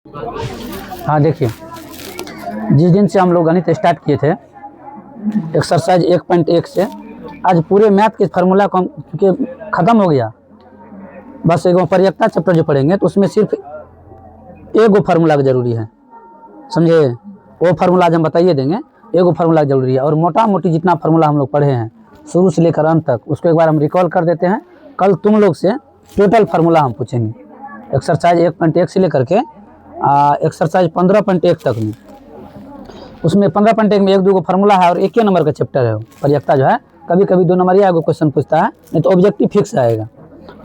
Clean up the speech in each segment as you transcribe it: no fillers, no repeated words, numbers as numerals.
हाँ देखिए, जिस दिन से हम लोग गणित स्टार्ट किए थे एक्सरसाइज 1.1 से आज पूरे मैथ के फार्मूला को क्योंकि ख़त्म हो गया, बस एगो परियक्ता चैप्टर जो पढ़ेंगे तो उसमें सिर्फ एगो फार्मूला ज़रूरी है, समझे। वो फार्मूला आज हम बताइए देंगे, एगो फार्मूला ज़रूरी है। और मोटा मोटी जितना फार्मूला हम लोग पढ़े हैं शुरू से लेकर अंत तक उसको एक बार हम रिकॉल कर देते हैं। कल तुम लोग से टोटल फार्मूला हम पूछेंगे एक्सरसाइज 1.1 से लेकर के एक्सरसाइज 15.1 तक में। उसमें 15.1 में एक दो फार्मूला है और एक ही नंबर का चैप्टर है। परियक्ता जो है कभी कभी 2 नंबर या क्वेश्चन पूछता है, नहीं तो ऑब्जेक्टिव फिक्स आएगा।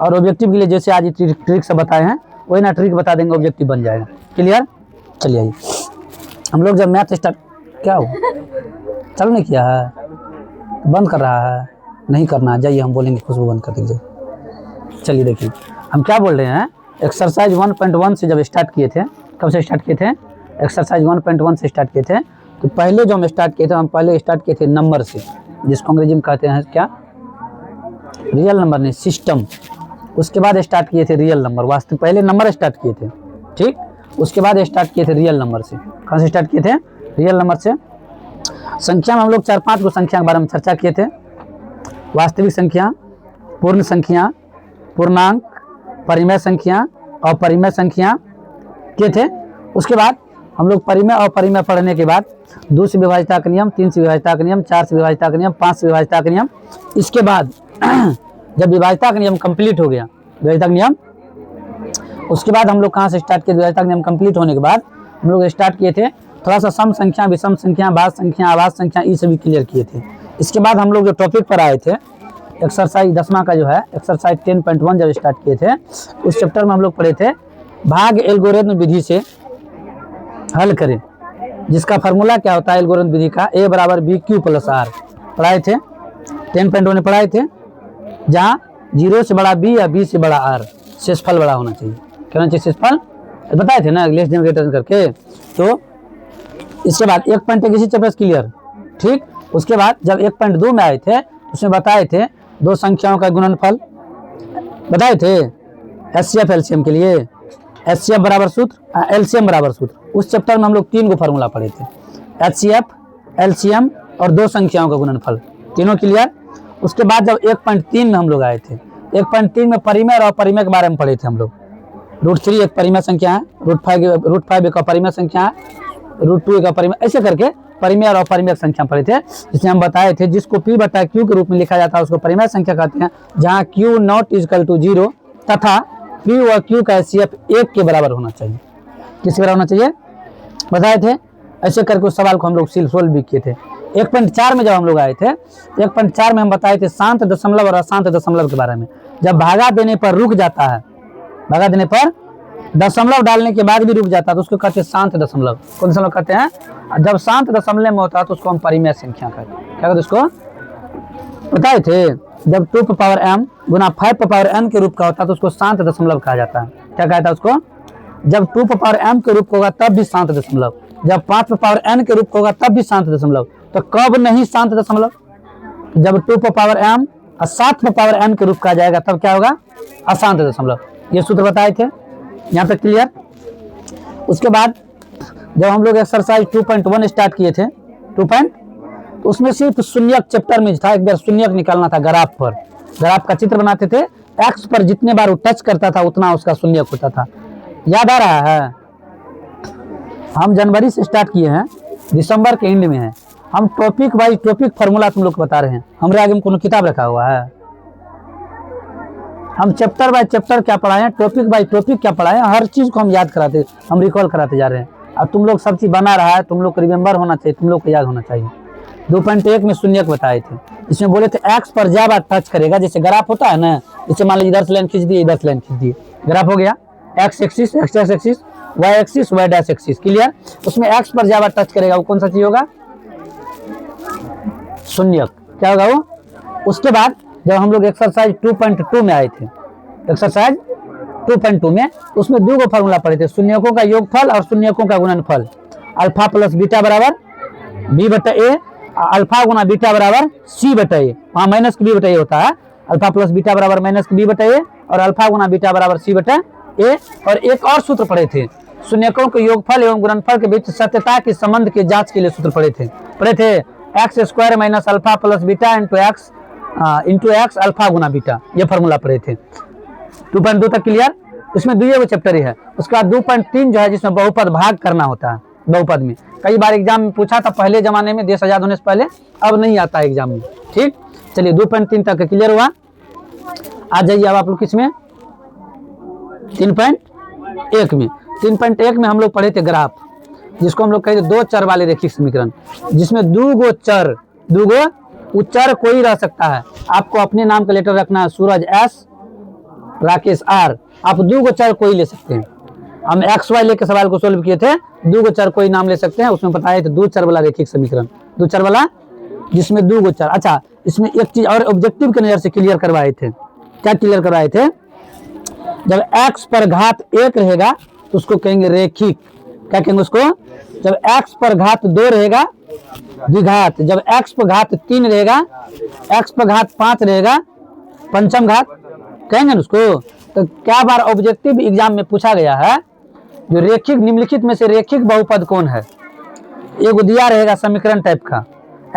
और ऑब्जेक्टिव के लिए जैसे आज ट्रिक से बताए हैं वही ना ट्रिक बता देंगे, ऑब्जेक्टिव बन जाएगा। क्लियर? चलिए आइए, हम लोग जब मैथ स्टार्ट क्या हो चालू नहीं किया है, बंद कर रहा है, नहीं करना है, जाइए हम बोलेंगे खुशबू बंद कर दीजिए। चलिए देखिए हम क्या बोल रहे हैं, एक्सरसाइज 1.1 से जब स्टार्ट किए थे, कब से स्टार्ट किए थे? एक्सरसाइज 1.1 से स्टार्ट किए थे। तो पहले जो हम स्टार्ट किए थे, हम पहले स्टार्ट किए थे नंबर से, जिसको अंग्रेजी में कहते हैं क्या, रियल नंबर नहीं, सिस्टम। उसके बाद स्टार्ट किए थे रियल नंबर, वास्तव पहले नंबर स्टार्ट किए थे, ठीक। उसके बाद स्टार्ट किए थे रियल नंबर से। कहाँ से स्टार्ट किए थे? रियल नंबर से। संख्या में हम लोग 4-5 को संख्या के बारे में चर्चा किए थे, वास्तविक संख्या, पूर्ण संख्या, पूर्णांक, परिमेय संख्या और परिमेय संख्या के थे। उसके बाद हम लोग परिमेय और परिमेय पढ़ने के बाद 2 से विभाज्यता का नियम, 3 से विभाज्यता का नियम, 4 से विभाज्यता का नियम, 5 से विभाज्यता का नियम। इसके बाद जब विभाज्यता का नियम कंप्लीट हो गया, विभाज्यता का नियम, उसके बाद हम लोग कहाँ से स्टार्ट किए? विभाज्यता का नियम कंप्लीट होने के बाद हम लोग स्टार्ट किए थे थोड़ा सा सम संख्या, विषम संख्या, भाज्य संख्या, आभाज्य संख्या, ये सभी क्लियर किए थे। इसके बाद हम लोग जो टॉपिक पर आए थे एक्सरसाइज 10वां का जो है एक्सरसाइज 10.1 जब स्टार्ट किए थे उस चैप्टर में हम लोग पढ़े थे भाग एल्गोरिथम विधि से हल करें, जिसका फार्मूला क्या होता है एल्गोरिथम विधि का, A बराबर BQ प्लस R पढ़ाए थे। 10.1 में पढ़ाए थे, जहाँ 0 से बड़ा B या B से बड़ा R, शेषफल बड़ा होना चाहिए। क्या होना चाहिए? शेषफल बताए थे ना, लेस देन ग्रेटर करके। तो इसके बाद 1.1 इसी चैप्टर क्लियर, ठीक। उसके बाद जब 1.2 में आए थे उसमें बताए थे 2 संख्याओं का गुणनफल, बताए थे HCF LCM के लिए, HCF बराबर सूत्र, LCM बराबर सूत्र। उस चैप्टर में हम लोग 3 को फार्मूला पढ़े थे, HCF LCM और 2 संख्याओं का गुणनफल, तीनों क्लियर। उसके बाद जब 1.3 में हम लोग आए थे, 1.3 में परिमेय और अपरिमेय के बारे में पढ़े थे हम लोग। √3 एक परिमेय संख्या है, √5 एक अपरिमेय संख्या है, √2 एक अपरिमेय, ऐसे करके परिमेय और अपरिमेय संख्या पढ़े थे, जिसमें हम बताए थे जिसको P बटा Q के रूप में लिखा जाता है उसको परिमेय संख्या कहते हैं, जहाँ Q नॉट इक्वल टू 0 तथा P और Q का HCF 1 के बराबर होना चाहिए। किसके बराबर होना चाहिए बताए थे। ऐसे करके उस सवाल को हम लोग सोल्व भी किए थे। 1.4 में जब हम लोग आए थे, 1.4 में हम बताए थे शांत दशमलव और अशांत दशमलव के बारे में। जब भागा देने पर रुक जाता है, भागा देने पर दशमलव डालने के बाद भी रुक जाता है तो उसको कहते हैं शांत दशमलव। कौन दशमलव कहते हैं? जब शांत दशमलव में होता है तो उसको हम परिमेय संख्या कहते हैं। क्या कहते हैं उसको? बताए थे जब 2 पावर m गुना 5 पावर n के रूप का होता है तो उसको शांत दशमलव कहा जाता है। क्या कहता है उसको? जब 2 पावर m के रूप का होगा तब भी शांत दशमलव, जब 5 पावर n के रूप का होगा तब भी शांत दशमलव। तो कब नहीं शांत दशमलव? जब 2 पावर m और 7 पावर n के रूप का आ जाएगा तब क्या होगा? अशांत दशमलव। ये सूत्र बताए थे, यहाँ तक क्लियर। उसके बाद जब हम लोग एक्सरसाइज 2.1 स्टार्ट किए थे, 2. उसमें सिर्फ शून्यक चैप्टर में था, एक बार शून्यक निकालना था ग्राफ पर, ग्राफ का चित्र बनाते थे, एक्स पर जितने बार वो टच करता था उतना उसका शून्यक होता था। याद आ रहा है? हम जनवरी से स्टार्ट किए हैं, दिसंबर के एंड में है। हम टॉपिक बाई टॉपिक फार्मूला तुम लोग को बता रहे हैं। हमारे आगे में कोनो किताब रखा हुआ है? हम चैप्टर बाय चैप्टर क्या पढ़ाए हैं, टॉपिक बाय टॉपिक क्या पढ़ाए हैं, हर चीज़ को हम याद कराते, हम रिकॉल कराते जा रहे हैं। अब तुम लोग सब चीज़ बना रहा है, तुम लोग को रिमेंबर होना चाहिए, तुम लोग को याद होना चाहिए। 2.1 में शून्यक बताए थे, इसमें बोले थे एक्स पर जब आप टच करेगा, जैसे ग्राफ होता है ना, जैसे मान लीजिए इधर से लाइन खींच दिए, इधर से लाइन खींच दिए, ग्राफ हो गया, X axis, X axis, Y axis, Y dash axis, clear. उसमें एक्स पर जब आप टच करेगा वो कौन सा चीज होगा? शून्यक। क्या होगा वो? उसके बाद जब हम लोग एक्सरसाइज 2.2 में आए थे, एक्सरसाइज 2.2 में उसमें 2 को फार्मूला पढ़े थे, शून्यकों का योगफल और शून्यकों का गुणनफल। अल्फा प्लस बीटा बराबर B बटा A, अल्फा गुना बीटा बराबर C बटा A, वहाँ माइनस B बटा A होता है। अल्फा प्लस बीटा बराबर माइनस B बटा A और अल्फा गुना बीटा बराबर C बटा A। और एक और सूत्र पढ़े थे, शून्यकों के योगफल एवं गुणनफल के बीच सत्यता के संबंध की जांच के लिए सूत्र पढ़े थे x square minus alpha plus beta into x alpha गुना बीटा, ये फॉर्मूला पढ़े थे। 2.2 तक क्लियर। इसमें दुइये वो चैप्टर ही है। उसके बाद 2.3 जो है जिसमें बहुपद भाग करना होता है। बहुपद में कई बार एग्जाम में पूछा था पहले जमाने में, देश आजाद होने से पहले, अब नहीं आता है एग्जाम में। ठीक, चलिए 2.3 तक क्लियर हुआ। आ जाइए अब आप लोग किसमें, 3.1 में। 3.1 में हम लोग पढ़े थे ग्राफ, जिसको हम लोग कहते दो चर वाले रेखिक समीकरण, जिसमें दूगो चर कोई रह सकता है। आपको अपने नाम का लेटर रखना है, सूरज एस, राकेश आर। आप दूगो चर कोई ले सकते हैं। हम एक्स वाई लेकर सवाल को सोल्व किए थे, दूगो चर कोई नाम ले सकते हैं। उसमें बताए थे दो चर वाला रेखिक समीकरण, दो चर वाला जिसमें दूगो चर। अच्छा, इसमें एक चीज और ऑब्जेक्टिव के नजर से क्लियर करवाए थे। क्या क्लियर करवाए थे, जब x पर घात 1 रहेगा तो उसको कहेंगे रेखिक। क्या कहेंगे उसको, जब x पर घात 2 रहेगा द्विघात, जब x पर घात 3 रहेगा, x पर घात 5 रहेगा पंचम घात कहेंगे ना उसको। तो क्या बार ऑब्जेक्टिव एग्जाम में पूछा गया है, जो रेखिक निम्नलिखित में से रेखिक बहुपद कौन है। एक दिया रहेगा समीकरण टाइप का,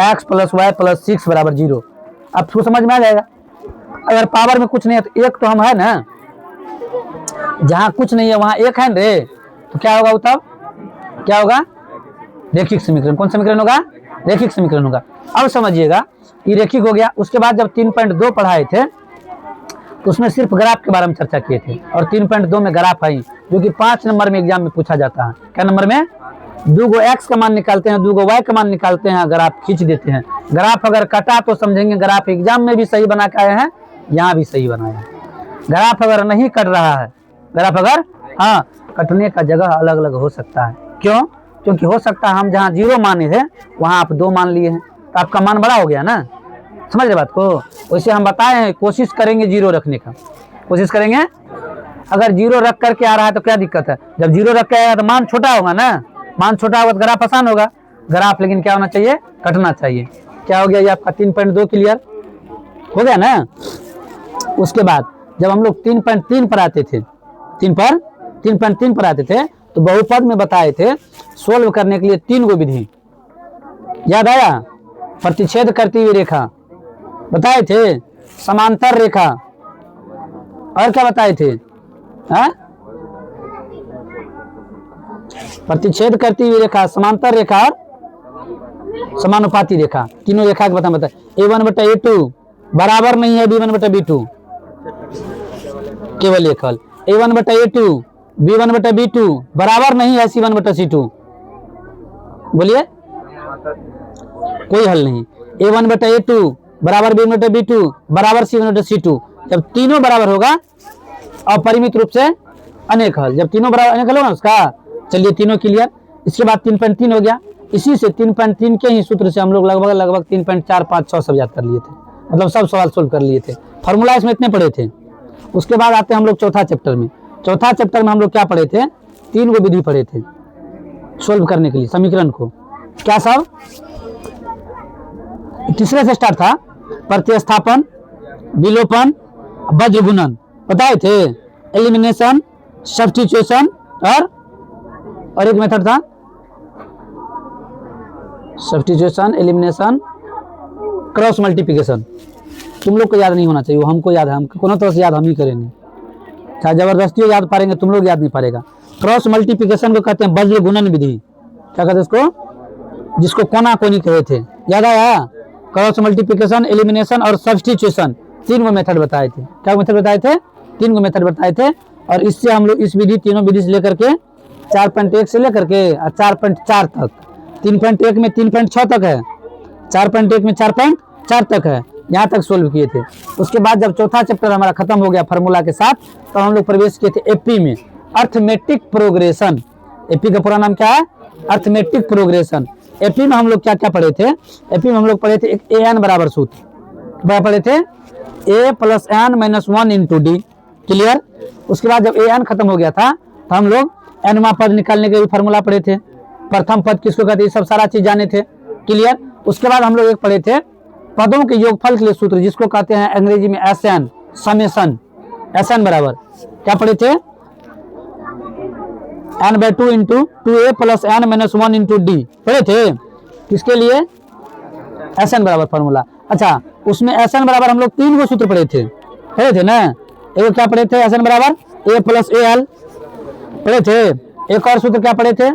x + y + 6 = 0। आपको समझ में आ जाएगा। अगर पावर में कुछ नहीं है तो एक तो हम है ना, जहां कुछ नहीं है वहां एक है रे, तो क्या होगा, तब क्या होगा, रेखिक समीकरण। कौन समीकरण होगा, रेखिक समीकरण होगा। अब समझिएगा, ये रेखिक हो गया। उसके बाद जब 3.2 पढ़ाए थे तो उसमें सिर्फ ग्राफ के बारे में चर्चा किए थे, और 3.2 में ग्राफ आई, जो कि 5 नंबर में एग्जाम में पूछा जाता है। क्या नंबर में, दूगो x का मान निकालते हैं, दूगो y का मान निकालते हैं, ग्राफ खींच देते हैं। ग्राफ अगर कटा तो समझेंगे ग्राफ एग्जाम में भी सही बना के आए हैं, यहाँ भी सही बनाया है। ग्राफ अगर नहीं कट रहा है, ग्राफ अगर हाँ कटने का जगह अलग अलग हो सकता है। क्यों, क्योंकि हो सकता है हम जहाँ 0 माने थे वहाँ आप 2 मान लिए हैं, तो आपका मान बड़ा हो गया ना। समझ रहे बात को। वैसे हम बताए हैं कोशिश करेंगे 0 रखने का, कोशिश करेंगे। अगर 0 रख करके आ रहा है तो क्या दिक्कत है, जब 0 रख के आएगा तो मान छोटा होगा ना, मान छोटा होगा तो ग्राफ आसान होगा। ग्राफ लेकिन क्या होना चाहिए, कटना चाहिए। क्या हो गया, ये आपका 3.2 क्लियर हो गया ना। उसके बाद जब हम लोग 3.3 पर आते थे, 3.3 पर आते थे तो बहुपद में बताए थे सोल्व करने के लिए 3 गो विधि, याद आया। प्रतिच्छेद करती हुई रेखा बताए थे, समांतर रेखा, और क्या बताए थे, प्रतिच्छेद करती हुई रेखा, समांतर रेखा और समानुपाती रेखा। तीनों रेखा के बताए A1/A2 बराबर नहीं है B1/B2, केवल एकल। A1/A2 B1/B2 बराबर नहीं है C1/C2। बोलिए, कोई हल नहीं। A1/A2 बराबर B1/B2 बराबर C1/C2। जब तीनों बराबर होगा अपरिमित रूप से अनेक हल, जब तीनों बराबर अनेक हल होगा उसका। चलिए तीनों क्लियर। इसके बाद 3.3 हो गया। इसी से 3.3 के ही सूत्र से हम लोग लगभग 3.4, 5, 6 सब याद कर लिए थे, मतलब सब सवाल सोल्व कर लिए थे। फॉर्मूला इसमें इतने पढ़े थे। उसके बाद आते हैं हम लोग चौथा चैप्टर में। चौथा चैप्टर में हम लोग क्या पढ़े थे, 3 गो विधि पढ़े थे सोल्व करने के लिए समीकरण को। क्या सब, तीसरे से स्टार्ट था, प्रतिस्थापन, विलोपन, वज्र गुणन बताए थे, एलिमिनेशन, सब्स्टिट्यूशन और एक मेथड था सब्स्टिट्यूशन, एलिमिनेशन, क्रॉस मल्टीप्लिकेशन। तुम लोग को याद नहीं होना चाहिए, वो हमको याद है, हम कोनो तरह से याद हम ही करेंगे, चाहे जबरदस्ती याद पाएंगे, तुम लोग याद नहीं पाएगा। क्रॉस मल्टीप्लिकेशन को कहते हैं वज्र गुणन विधि। क्या कहते हैं उसको, जिसको कोना कोनी कहे थे, याद आया। क्रॉस मल्टीप्लिकेशन, एलिमिनेशन और सब्स्टिट्यूशन 3 गो मेथड बताए थे। क्या मेथड बताए थे, 3 गो मेथड बताए थे। और इससे हम लोग इस विधि, तीनों विधि से लेकर के 4.1 से लेकर के 4.4 तक, 3.1 में 3.6 तक है, 4.1 में 4.4 तक है, यहाँ तक सोल्व किए थे। उसके बाद जब चौथा चैप्टर हमारा खत्म हो गया फार्मूला के साथ, तो हम लोग प्रवेश किए थे एपी में, अर्थमेटिक प्रोग्रेशन। एपी का पूरा नाम क्या है, अर्थमेटिक प्रोग्रेशन। एपी में हम लोग क्या क्या पढ़े थे, एपी में हम लोग पढ़े थे एक an बराबर सूत्र, क्या पढ़े थे, a + n - 1 × d, क्लियर। उसके बाद जब an खत्म हो गया था तो हम लोग nवां पद निकालने के भी फार्मूला पढ़े थे। प्रथम पद किसको कहते हैं, सब सारा चीज जाने थे, क्लियर। उसके बाद हम लोग एक पढ़े थे पदों के योगफल के लिए सूत्र, जिसको कहते हैं अंग्रेजी में SN, समेशन। SN बराबर क्या पढ़े थे, n by 2 into 2a plus n minus 1 into D पढ़े थे। किसके लिए? Sn बराबर फॉर्मूला। अच्छा, उसमें Sn बराबर हम लोग 3 गो सूत्र पढ़े थे ना। एक क्या पढ़े थे? Sn बराबर a प्लस ए एल पढ़े थे। एक और सूत्र क्या पढ़े थे?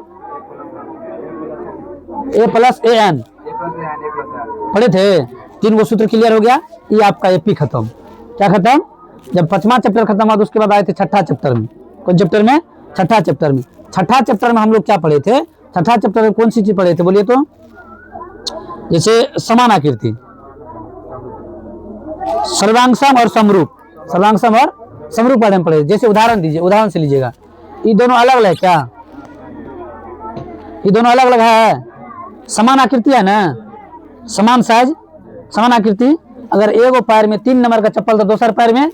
a प्लस ए एन पढ़े थे। 3 गो सूत्र क्लियर हो गया। ये आपका एपी खत्म। क्या खत्म? जब 5वां चैप्टर खत्म हुआ तो उसके बाद आए थे 6ठा चैप्टर में। कौन चैप्टर में? 6ठा चैप्टर में। 6ठा चैप्टर में हम लोग क्या पढ़े थे? 6ठा चैप्टर में कौन सी चीज पढ़े थे बोलिए तो? जैसे समान आकृति, सर्वांगसम और समरूप, सर्वांगसम और समरूप बारे में पढ़े। जैसे उदाहरण दीजिए, उदाहरण से लीजिएगा। ये दोनों अलग अलग है क्या? ये दोनों अलग अलग है। समान आकृति है ना, समान साइज, समान आकृति। अगर एगो पैर में 3 नंबर का चप्पल तो दूसरे पैर में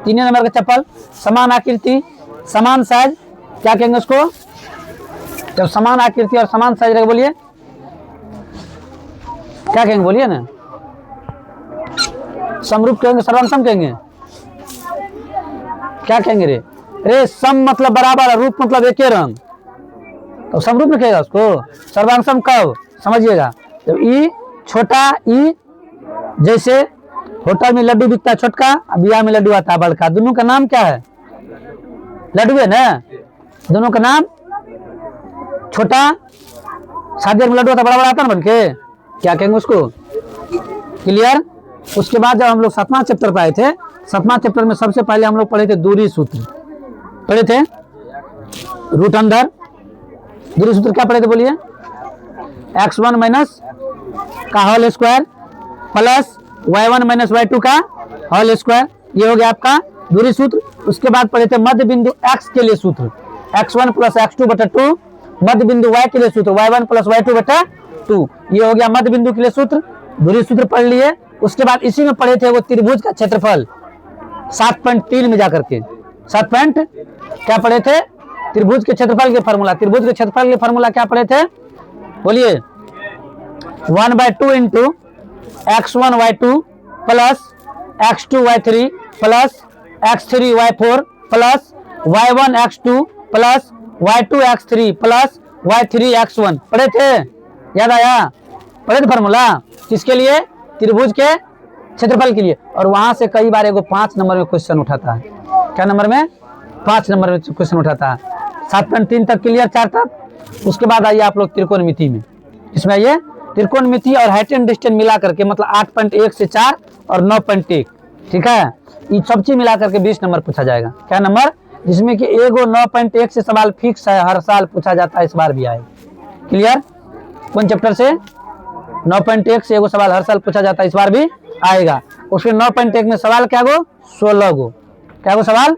3 नंबर का चप्पल। समान आकृति, समान साइज, क्या कहेंगे उसको? जब समान आकृति और समान साइज रहेगा बोलिए क्या कहेंगे? बोलिए ना। समरूप कहेंगे, सर्वांगसम कहेंगे, क्या कहेंगे रे? रे सम मतलब बराबर, रूप मतलब एक ही रंग, तो समरूप लिखेगा उसको। सर्वांगसम कब समझिएगा? जब ई छोटा ई, जैसे होटल में लड्डू बिकता है छोटका, बिया में लड्डू आता है बड़का। दोनों का नाम क्या है? लड्डू है ना। दोनों का नाम छोटा, शादी में लड्डू आता बड़ा बड़ा आता ना बनके, क्या कहेंगे उसको? क्लियर। उसके बाद जब हम लोग 7वां चैप्टर पे आए थे, 7वां चैप्टर में सबसे पहले हम लोग पढ़े थे दूरी सूत्र। पढ़े थे रूट अंडर। दूरी सूत्र क्या पढ़े थे बोलिए? x1 माइनस का whole square plus y1 minus y2 का होल स्क्वायर। ये हो गया आपका दूरी सूत्र। उसके बाद पढ़े थे मध्य बिंदु x के लिए सूत्र, x1 प्लस x2 बटा 2। मध्य बिंदु y के लिए सूत्र, y1 प्लस y2 बटा 2। ये हो गया मध्य बिंदु के लिए सूत्र। दूरी सूत्र पढ़ लिए। उसके बाद इसी में पढ़े थे वो त्रिभुज का क्षेत्रफल 7.3 में जाकर के 7 पॉइंट क्या पढ़े थे? त्रिभुज के क्षेत्रफल के फॉर्मूला। त्रिभुज के क्षेत्रफल के फॉर्मूला क्या पढ़े थे बोलिए? 1/2 into x1 y2 plus x2 y3 plus x3 y4 plus y1 x2 plus y2 x3 plus y3 x1 पढ़े थे। याद आया? पढ़े थे फॉर्मूला। किसके लिए? त्रिभुज के क्षेत्रफल के लिए। और वहां से कई बार एगो 5 नंबर में क्वेश्चन उठाता है। क्या नंबर में? 5 नंबर में क्वेश्चन उठाता है। 7.3 तक क्लियर, 4 तक। उसके बाद आइए आप लोग त्रिकोणमिति में। इसमें आइए त्रिकोणमिति और हाइट एंड डिस्टेंस मिला करके, मतलब 8.1 से 4 और 9.1, ठीक है। ये सब चीज मिला करके 20 नंबर पूछा जाएगा। क्या नंबर? जिसमें कि एगो 9.1 से सवाल फिक्स है, हर साल पूछा जाता है, इस बार भी आएगा। क्लियर। कौन चैप्टर से? 9.1 से एगो सवाल हर साल पूछा जाता है, इस बार भी आएगा। उसके 9.1 में सवाल क्या गो? 16 गो। क्या गो सवाल?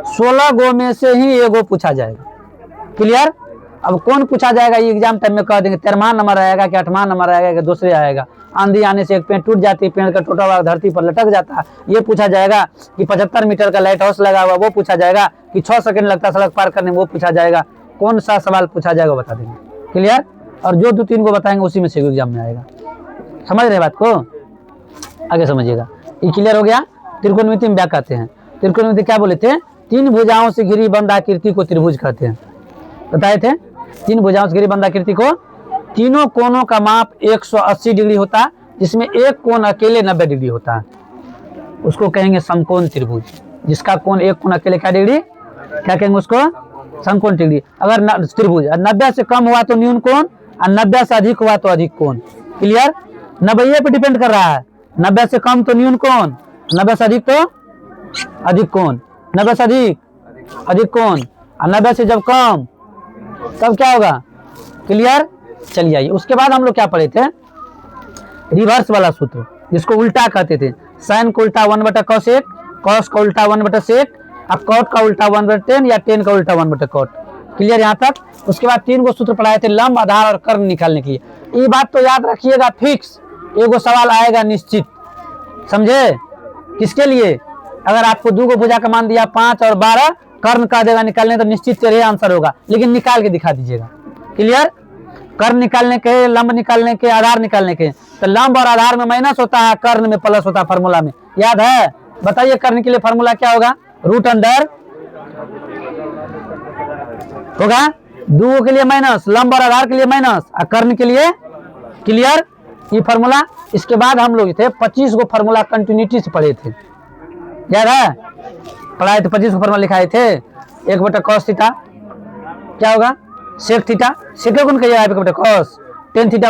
16 गो में से ही एगो पूछा जाएगा। क्लियर। अब कौन पूछा जाएगा ये एग्जाम टाइम में कह देंगे 13वां नंबर आएगा कि 8वां नंबर आएगा कि दूसरे आएगा। आंधी आने से एक पेड़ टूट जाती है, पेड़ का टूटा हुआ धरती पर लटक जाता है, ये पूछा जाएगा। कि 75 मीटर का लाइट हाउस लगा हुआ, वो पूछा जाएगा। कि 6 सेकंड लगता है सड़क पार करने में, वो पूछा जाएगा। कौन सा सवाल पूछा जाएगा बता देंगे। क्लियर। और जो 2-3 को बताएंगे उसी में से एग्जाम में आएगा। समझ रहे बात को? आगे समझिएगा। ये क्लियर हो गया। त्रिकोणमिति में क्या कहते हैं? त्रिकोणमिति क्या बोले थे? 3 भुजाओं से घिरी बंद आकृति को त्रिभुज कहते हैं। बताए थे 3 भुजाओं से घिरी बंद आकृति को। तीनों कोनों का माप 180 डिग्री होता है, जिसमें एक कोण अकेले 90 डिग्री होता है। उसको कहेंगे समकोण त्रिभुज। जिसका कोण एक कोण अकेले क्या डिग्री, क्या कहेंगे उसको? समकोण त्रिभुज। अगर त्रिभुज 90 से कम हुआ तो न्यून कोण, और 90 से अधिक हुआ तो अधिक कोण। क्लियर। 90 पे डिपेंड कर रहा है। 90 से कम तो न्यून कोण, 90 से अधिक तो अधिक कोण, 90 से अधिक कोण, और 90 से जब कम तब क्या होगा? क्लियर। चलिए आइए। उसके बाद हम लोग क्या पढ़े थे? रिवर्स वाला सूत्र, जिसको उल्टा कहते थे। साइन को उल्टा 1/cos, कॉस का उल्टा 1/sec, और कॉट का उल्टा 1/tan, या tan का उल्टा 1/cot। क्लियर यहाँ तक। उसके बाद 3 गो सूत्र पढ़ाए थे लंब, आधार और कर्ण निकालने के लिए। ये बात तो याद रखिएगा, फिक्स एगो सवाल आएगा निश्चित। समझे? किसके लिए? अगर आपको 2 गो भुजा का मान दिया 5 और 12, कर्ण का देगा निकालने, तो निश्चित तेरे आंसर होगा, लेकिन निकाल के दिखा दीजिएगा। क्लियर। कर्ण निकालने के, लंब निकालने के, आधार निकालने के। तो लंब और आधार में माइनस होता है, कर्ण में प्लस होता है फॉर्मूला में। याद है? बताइए कर्ण के लिए फॉर्मूला क्या होगा? रूट अंडर होगा 2 के लिए माइनस, लंब और आधार के लिए माइनस और कर्ण के लिए क्लियर। ये फार्मूला इसके बाद हम लोग थे 25 को फार्मूला कंटिन्यूटी से पढ़े थे, याद है पढ़ाए थे 25 को फार्मूला लिखाए थे। 1/cos थीटा क्या होगा सेक थीटा, सेक कौन कहिएगा 1/cos, tan थीटा